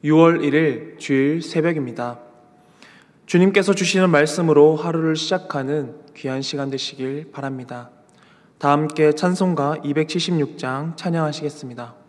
6월 1일 주일 새벽입니다. 주님께서 주시는 말씀으로 하루를 시작하는 귀한 시간 되시길 바랍니다. 다 함께 찬송가 276장 찬양하시겠습니다.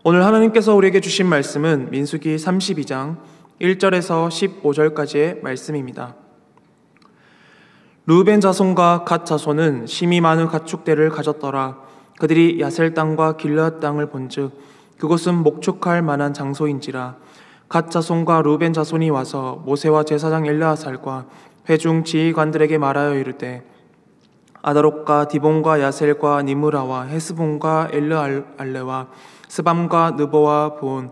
오늘 하나님께서 우리에게 주신 말씀은 민수기 32장 1절에서 15절까지의 말씀입니다. 르우벤 자손과 갓 자손은 심히 많은 가축대를 가졌더라. 그들이 야셀 땅과 길르앗 땅을 본즉 그곳은 목축할 만한 장소인지라. 갓 자손과 르우벤 자손이 와서 모세와 제사장 엘르아살과 회중 지휘관들에게 말하여 이르되 아다롯과 디본과 야셀과 니므라와 헤스본과 엘르알레와 스밤과 느보와 본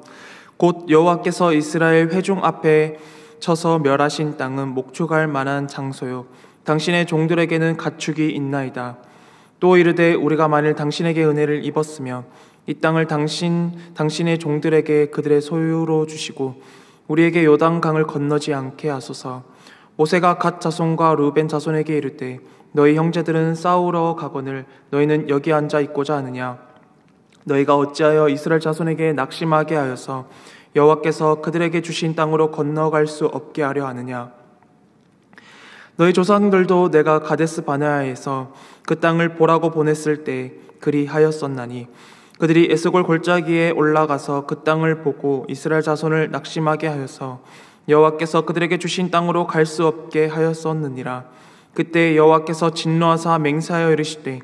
곧 여호와께서 이스라엘 회중 앞에 쳐서 멸하신 땅은 목축할 만한 장소요 당신의 종들에게는 가축이 있나이다. 또 이르되 우리가 만일 당신에게 은혜를 입었으며 이 땅을 당신의 종들에게 그들의 소유로 주시고 우리에게 요단강을 건너지 않게 하소서. 모세가 갓 자손과 르우벤 자손에게 이르되 너희 형제들은 싸우러 가거늘 너희는 여기 앉아 있고자 하느냐. 너희가 어찌하여 이스라엘 자손에게 낙심하게 하여서 여호와께서 그들에게 주신 땅으로 건너갈 수 없게 하려 하느냐. 너희 조상들도 내가 가데스 바네아에서 그 땅을 보라고 보냈을 때 그리 하였었나니 그들이 에스골 골짜기에 올라가서 그 땅을 보고 이스라엘 자손을 낙심하게 하여서 여호와께서 그들에게 주신 땅으로 갈 수 없게 하였었느니라. 그때 여호와께서 진노하사 맹세하여 이르시되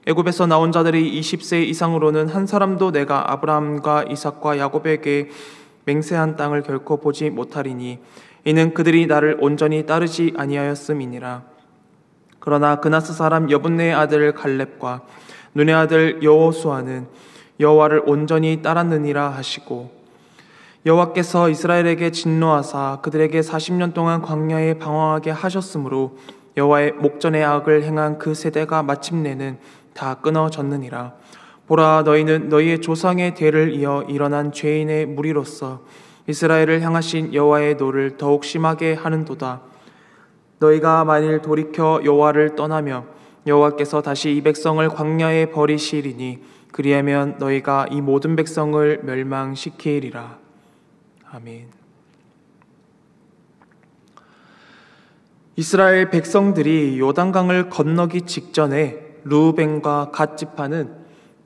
애굽에서 나온 자들이 20세 이상으로는 한 사람도 내가 아브라함과 이삭과 야곱에게 맹세한 땅을 결코 보지 못하리니 이는 그들이 나를 온전히 따르지 아니하였음이니라. 그러나 그나스 사람 여분네의 아들 갈렙과 눈의 아들 여호수아는 여호와를 온전히 따랐느니라 하시고 여호와께서 이스라엘에게 진노하사 그들에게 40년 동안 광야에 방황하게 하셨으므로 여호와의 목전의 악을 행한 그 세대가 마침내는 다 끊어졌느니라. 보라, 너희는 너희의 조상의 대를 이어 일어난 죄인의 무리로서 이스라엘을 향하신 여호와의 노를 더욱 심하게 하는도다. 너희가 만일 돌이켜 여호와를 떠나며 여호와께서 다시 이 백성을 광야에 버리시리니 그리하면 너희가 이 모든 백성을 멸망시키리라. 아멘. 이스라엘 백성들이 요단강을 건너기 직전에 르우벤과 갓 지파는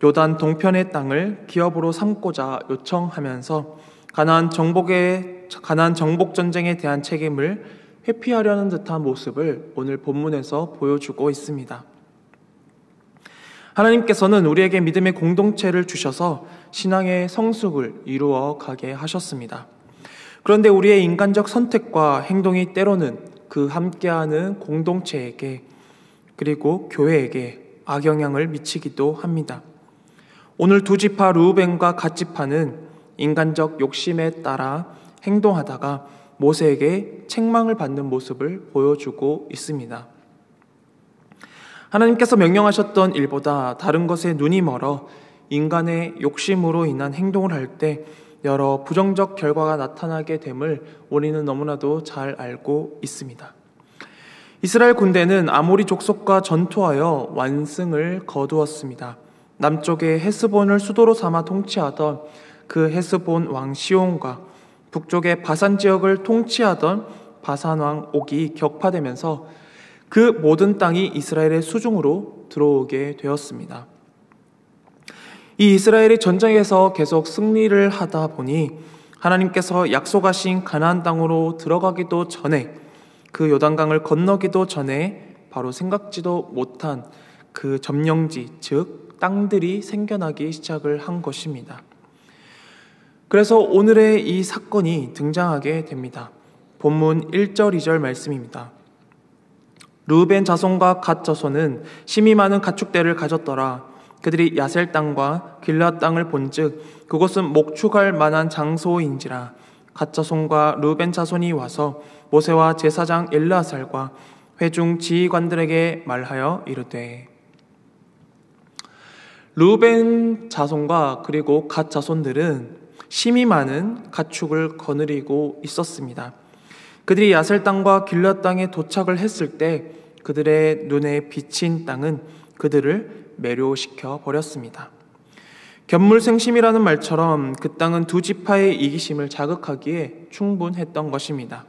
요단 동편의 땅을 기업으로 삼고자 요청하면서 가나안 정복 전쟁에 대한 책임을 회피하려는 듯한 모습을 오늘 본문에서 보여주고 있습니다. 하나님께서는 우리에게 믿음의 공동체를 주셔서 신앙의 성숙을 이루어 가게 하셨습니다. 그런데 우리의 인간적 선택과 행동이 때로는 그 함께하는 공동체에게 그리고 교회에게 악영향을 미치기도 합니다. 오늘 두 지파 르우벤과 갓 지파는 인간적 욕심에 따라 행동하다가 모세에게 책망을 받는 모습을 보여주고 있습니다. 하나님께서 명령하셨던 일보다 다른 것에 눈이 멀어 인간의 욕심으로 인한 행동을 할 때 여러 부정적 결과가 나타나게 됨을 우리는 너무나도 잘 알고 있습니다. 이스라엘 군대는 아모리 족속과 전투하여 완승을 거두었습니다. 남쪽의 헤스본을 수도로 삼아 통치하던 그 헤스본 왕 시온과 북쪽의 바산 지역을 통치하던 바산 왕 옥이 격파되면서 그 모든 땅이 이스라엘의 수중으로 들어오게 되었습니다. 이 이스라엘이 전쟁에서 계속 승리를 하다 보니 하나님께서 약속하신 가나안 땅으로 들어가기도 전에 그 요단강을 건너기도 전에 바로 생각지도 못한 그 점령지, 즉 땅들이 생겨나기 시작을 한 것입니다. 그래서 오늘의 이 사건이 등장하게 됩니다. 본문 1절, 2절 말씀입니다. 르우벤 자손과 갓 자손은 심히 많은 가축대를 가졌더라. 그들이 야셀 땅과 길앗 땅을 본즉 그곳은 목축할 만한 장소인지라. 갓 자손과 르우벤 자손이 와서 모세와 제사장 엘르아살과 회중 지휘관들에게 말하여 이르되. 르우벤 자손과 그리고 갓 자손들은 심히 많은 가축을 거느리고 있었습니다. 그들이 야셀 땅과 길앗 땅에 도착을 했을 때 그들의 눈에 비친 땅은 그들을 매료시켜 버렸습니다. 견물생심이라는 말처럼 그 땅은 두 지파의 이기심을 자극하기에 충분했던 것입니다.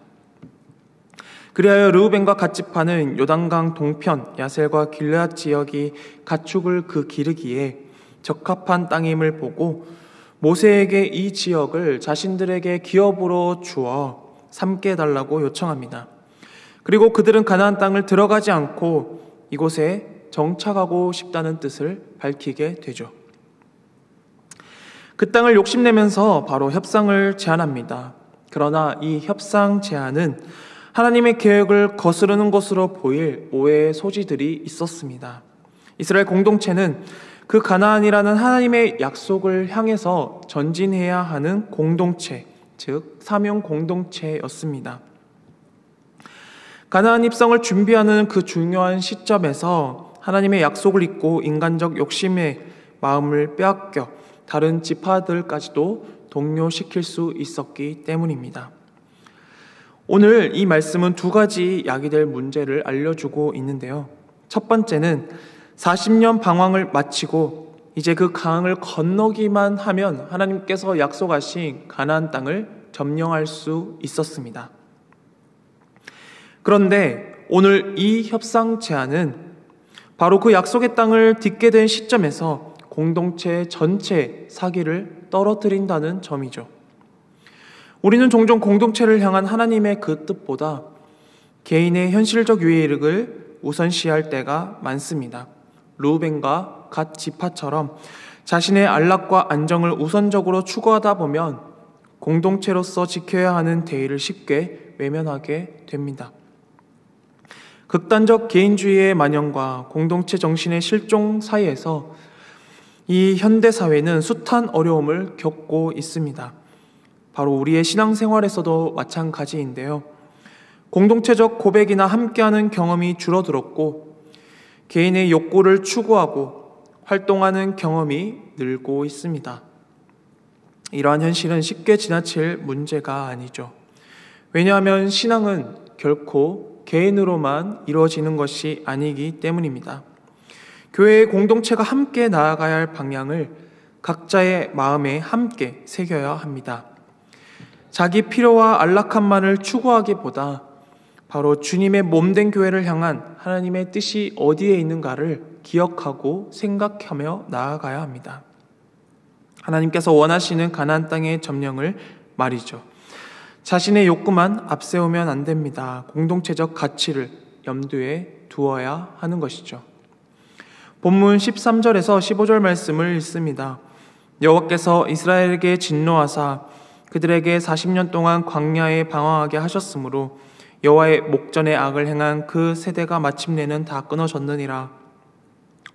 그리하여 르우벤과 갓 지파는 요단강 동편 야셀과 길앗 지역이 가축을 기르기에 적합한 땅임을 보고 모세에게 이 지역을 자신들에게 기업으로 주어 삼게 해달라고 요청합니다. 그리고 그들은 가나안 땅을 들어가지 않고 이곳에 정착하고 싶다는 뜻을 밝히게 되죠. 그 땅을 욕심내면서 바로 협상을 제안합니다. 그러나 이 협상 제안은 하나님의 계획을 거스르는 것으로 보일 오해의 소지들이 있었습니다. 이스라엘 공동체는 그 가나안이라는 하나님의 약속을 향해서 전진해야 하는 공동체, 즉 사명 공동체였습니다. 가나안 입성을 준비하는 그 중요한 시점에서 하나님의 약속을 잊고 인간적 욕심의 마음을 빼앗겨 다른 지파들까지도 동요시킬 수 있었기 때문입니다. 오늘 이 말씀은 두 가지 야기될 문제를 알려주고 있는데요. 첫 번째는 40년 방황을 마치고 이제 그 강을 건너기만 하면 하나님께서 약속하신 가나안 땅을 점령할 수 있었습니다. 그런데 오늘 이 협상 제안은 바로 그 약속의 땅을 딛게 된 시점에서 공동체 전체 사기를 떨어뜨린다는 점이죠. 우리는 종종 공동체를 향한 하나님의 그 뜻보다 개인의 현실적 유익을 우선시할 때가 많습니다. 르우벤과 갓 지파처럼 자신의 안락과 안정을 우선적으로 추구하다 보면 공동체로서 지켜야 하는 대의를 쉽게 외면하게 됩니다. 극단적 개인주의의 만연과 공동체 정신의 실종 사이에서 이 현대사회는 숱한 어려움을 겪고 있습니다. 바로 우리의 신앙생활에서도 마찬가지인데요. 공동체적 고백이나 함께하는 경험이 줄어들었고 개인의 욕구를 추구하고 활동하는 경험이 늘고 있습니다. 이러한 현실은 쉽게 지나칠 문제가 아니죠. 왜냐하면 신앙은 결코 개인으로만 이루어지는 것이 아니기 때문입니다. 교회의 공동체가 함께 나아가야 할 방향을 각자의 마음에 함께 새겨야 합니다. 자기 필요와 안락함만을 추구하기보다 바로 주님의 몸된 교회를 향한 하나님의 뜻이 어디에 있는가를 기억하고 생각하며 나아가야 합니다. 하나님께서 원하시는 가나안 땅의 점령을 말이죠. 자신의 욕구만 앞세우면 안 됩니다. 공동체적 가치를 염두에 두어야 하는 것이죠. 본문 13절에서 15절 말씀을 읽습니다. 여호와께서 이스라엘에게 진노하사 그들에게 40년 동안 광야에 방황하게 하셨으므로 여호와의 목전에 악을 행한 그 세대가 마침내는 다 끊어졌느니라.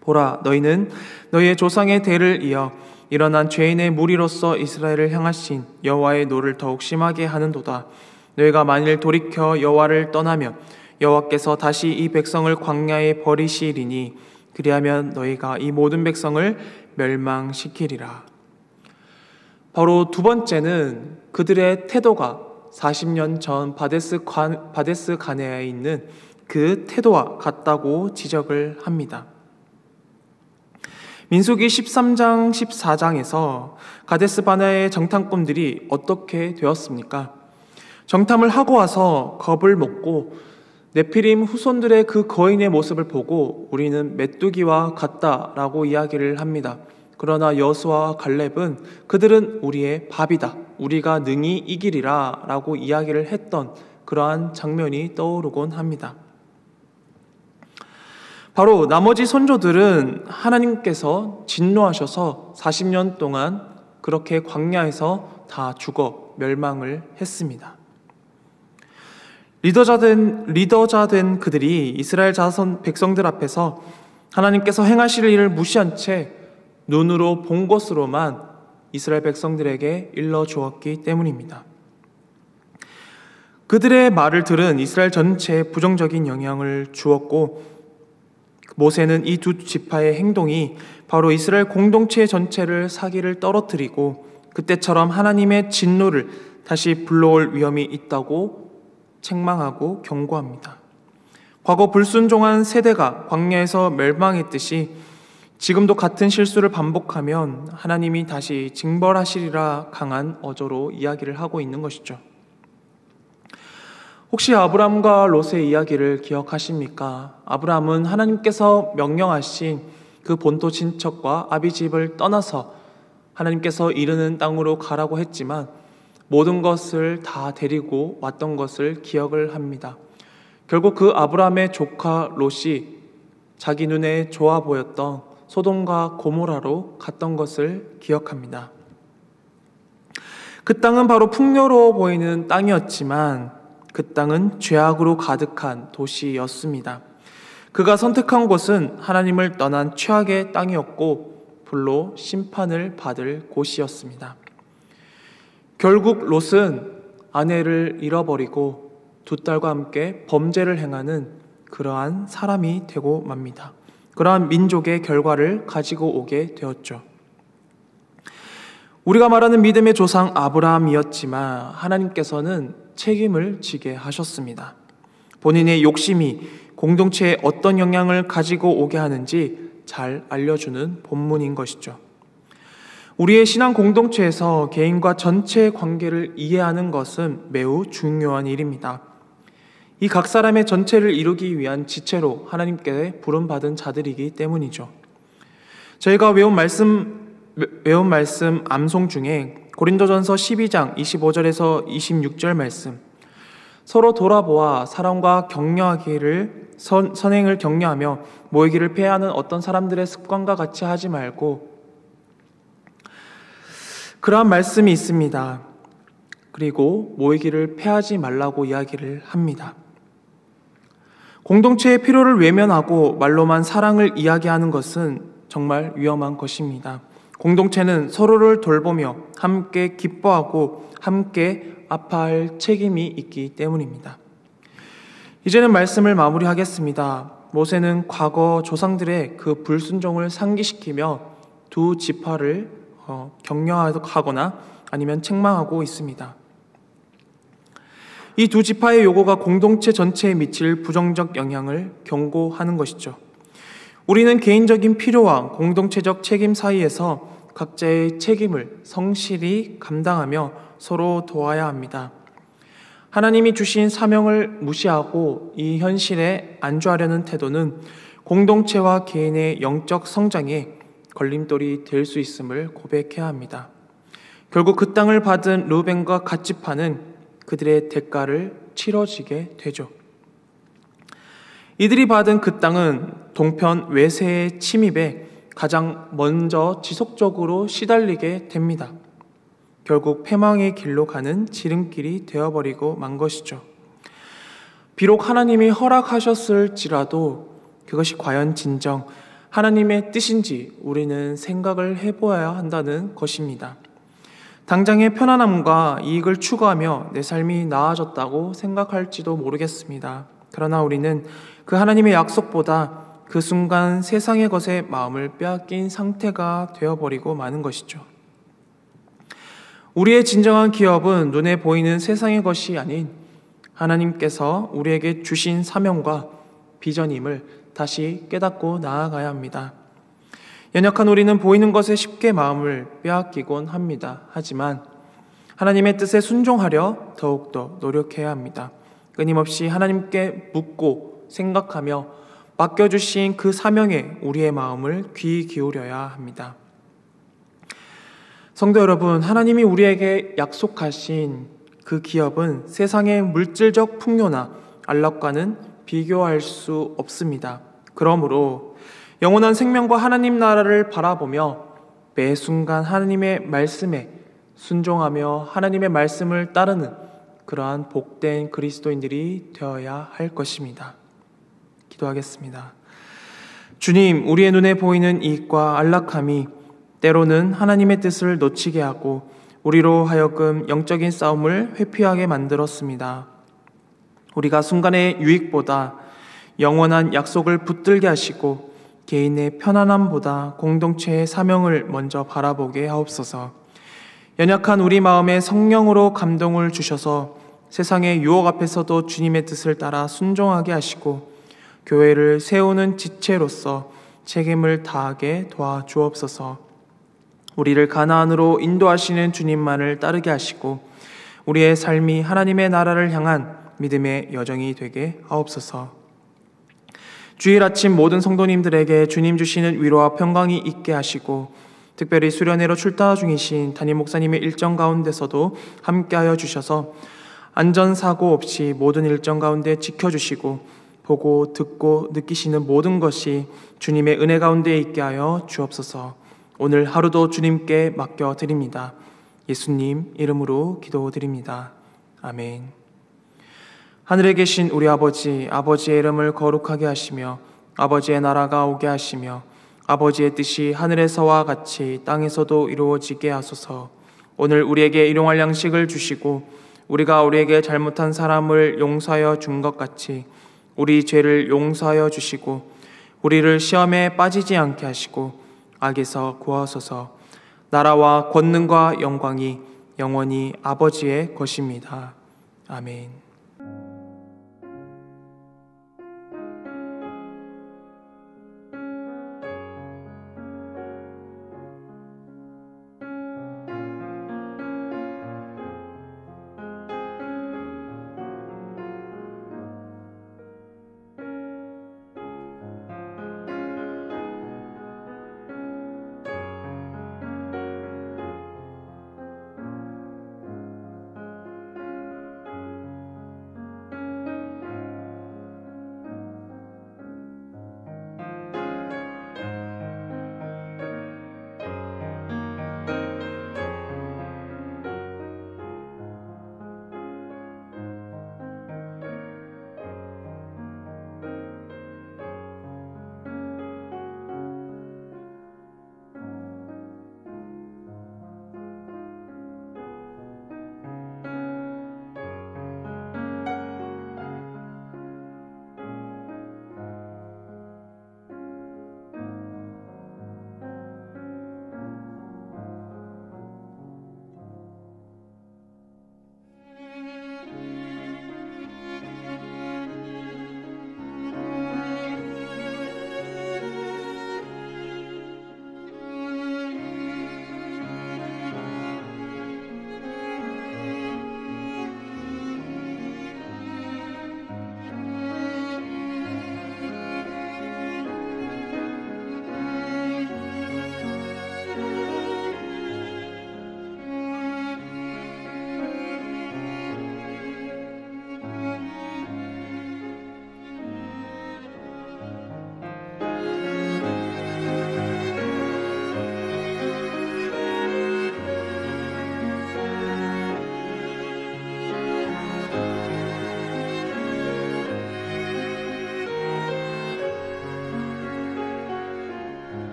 보라, 너희는 너희의 조상의 대를 이어 일어난 죄인의 무리로서 이스라엘을 향하신 여호와의 노를 더욱 심하게 하는도다. 너희가 만일 돌이켜 여호와를 떠나면 여호와께서 다시 이 백성을 광야에 버리시리니 그리하면 너희가 이 모든 백성을 멸망시키리라. 바로 두 번째는 그들의 태도가 40년 전 바데스 가네아에 있는 그 태도와 같다고 지적을 합니다. 민수기 13장, 14장에서 가데스 바네아의 정탐꾼들이 어떻게 되었습니까? 정탐을 하고 와서 겁을 먹고 네피림 후손들의 그 거인의 모습을 보고 우리는 메뚜기와 같다라고 이야기를 합니다. 그러나 여호수아와 갈렙은 그들은 우리의 밥이다, 우리가 능히 이기리라 라고 이야기를 했던 그러한 장면이 떠오르곤 합니다. 바로 나머지 선조들은 하나님께서 진노하셔서 40년 동안 그렇게 광야에서 다 죽어 멸망을 했습니다. 리더자 된 그들이 이스라엘 자손 백성들 앞에서 하나님께서 행하실 일을 무시한 채 눈으로 본 것으로만 이스라엘 백성들에게 일러주었기 때문입니다. 그들의 말을 들은 이스라엘 전체에 부정적인 영향을 주었고 모세는 이 두 지파의 행동이 바로 이스라엘 공동체 전체를 사기를 떨어뜨리고 그때처럼 하나님의 진노를 다시 불러올 위험이 있다고 책망하고 경고합니다. 과거 불순종한 세대가 광야에서 멸망했듯이 지금도 같은 실수를 반복하면 하나님이 다시 징벌하시리라 강한 어조로 이야기를 하고 있는 것이죠. 혹시 아브람과 롯의 이야기를 기억하십니까? 아브람은 하나님께서 명령하신 그 본토 친척과 아비집을 떠나서 하나님께서 이르는 땅으로 가라고 했지만 모든 것을 다 데리고 왔던 것을 기억을 합니다. 결국 그 아브람의 조카 롯이 자기 눈에 좋아 보였던 소돔과 고모라로 갔던 것을 기억합니다. 그 땅은 바로 풍요로워 보이는 땅이었지만 그 땅은 죄악으로 가득한 도시였습니다. 그가 선택한 곳은 하나님을 떠난 최악의 땅이었고 불로 심판을 받을 곳이었습니다. 결국 롯은 아내를 잃어버리고 두 딸과 함께 범죄를 행하는 그러한 사람이 되고 맙니다. 그러한 민족의 결과를 가지고 오게 되었죠. 우리가 말하는 믿음의 조상 아브라함이었지만 하나님께서는 책임을 지게 하셨습니다. 본인의 욕심이 공동체에 어떤 영향을 가지고 오게 하는지 잘 알려주는 본문인 것이죠. 우리의 신앙 공동체에서 개인과 전체의 관계를 이해하는 것은 매우 중요한 일입니다. 이 각 사람의 전체를 이루기 위한 지체로 하나님께 부름받은 자들이기 때문이죠. 저희가 외운 말씀 암송 중에 고린도전서 12장 25절에서 26절 말씀, 서로 돌아보아 사랑과 격려하기를 선행을 격려하며 모이기를 폐하는 어떤 사람들의 습관과 같이 하지 말고, 그러한 말씀이 있습니다. 그리고 모이기를 폐하지 말라고 이야기를 합니다. 공동체의 필요를 외면하고 말로만 사랑을 이야기하는 것은 정말 위험한 것입니다. 공동체는 서로를 돌보며 함께 기뻐하고 함께 아파할 책임이 있기 때문입니다. 이제는 말씀을 마무리하겠습니다. 모세는 과거 조상들의 그 불순종을 상기시키며 두 지파를 격려하거나 아니면 책망하고 있습니다. 이 두 지파의 요구가 공동체 전체에 미칠 부정적 영향을 경고하는 것이죠. 우리는 개인적인 필요와 공동체적 책임 사이에서 각자의 책임을 성실히 감당하며 서로 도와야 합니다. 하나님이 주신 사명을 무시하고 이 현실에 안주하려는 태도는 공동체와 개인의 영적 성장에 걸림돌이 될 수 있음을 고백해야 합니다. 결국 그 땅을 받은 르우벤과 갓 지파는 그들의 대가를 치러지게 되죠. 이들이 받은 그 땅은 동편 외세의 침입에 가장 먼저 지속적으로 시달리게 됩니다. 결국 패망의 길로 가는 지름길이 되어버리고 만 것이죠. 비록 하나님이 허락하셨을지라도 그것이 과연 진정 하나님의 뜻인지 우리는 생각을 해보아야 한다는 것입니다. 당장의 편안함과 이익을 추구하며 내 삶이 나아졌다고 생각할지도 모르겠습니다. 그러나 우리는 그 하나님의 약속보다 그 순간 세상의 것에 마음을 빼앗긴 상태가 되어버리고 마는 것이죠. 우리의 진정한 기업은 눈에 보이는 세상의 것이 아닌 하나님께서 우리에게 주신 사명과 비전임을 다시 깨닫고 나아가야 합니다. 연약한 우리는 보이는 것에 쉽게 마음을 빼앗기곤 합니다. 하지만 하나님의 뜻에 순종하려 더욱더 노력해야 합니다. 끊임없이 하나님께 묻고 생각하며 맡겨주신 그 사명에 우리의 마음을 귀 기울여야 합니다. 성도 여러분, 하나님이 우리에게 약속하신 그 기업은 세상의 물질적 풍요나 안락과는 비교할 수 없습니다. 그러므로 영원한 생명과 하나님 나라를 바라보며 매 순간 하나님의 말씀에 순종하며 하나님의 말씀을 따르는 그러한 복된 그리스도인들이 되어야 할 것입니다. 기도하겠습니다. 주님, 우리의 눈에 보이는 이익과 안락함이 때로는 하나님의 뜻을 놓치게 하고 우리로 하여금 영적인 싸움을 회피하게 만들었습니다. 우리가 순간의 유익보다 영원한 약속을 붙들게 하시고 개인의 편안함보다 공동체의 사명을 먼저 바라보게 하옵소서. 연약한 우리 마음에 성령으로 감동을 주셔서 세상의 유혹 앞에서도 주님의 뜻을 따라 순종하게 하시고 교회를 세우는 지체로서 책임을 다하게 도와주옵소서. 우리를 가나안으로 인도하시는 주님만을 따르게 하시고 우리의 삶이 하나님의 나라를 향한 믿음의 여정이 되게 하옵소서. 주일 아침 모든 성도님들에게 주님 주시는 위로와 평강이 있게 하시고 특별히 수련회로 출타 중이신 담임 목사님의 일정 가운데서도 함께하여 주셔서 안전사고 없이 모든 일정 가운데 지켜주시고 보고 듣고 느끼시는 모든 것이 주님의 은혜 가운데 있게 하여 주옵소서. 오늘 하루도 주님께 맡겨드립니다. 예수님 이름으로 기도드립니다. 아멘. 하늘에 계신 우리 아버지, 아버지의 이름을 거룩하게 하시며 아버지의 나라가 오게 하시며 아버지의 뜻이 하늘에서와 같이 땅에서도 이루어지게 하소서. 오늘 우리에게 일용할 양식을 주시고 우리가 우리에게 잘못한 사람을 용서하여 준 것 같이 우리 죄를 용서하여 주시고 우리를 시험에 빠지지 않게 하시고 악에서 구하소서. 나라와 권능과 영광이 영원히 아버지의 것입니다. 아멘.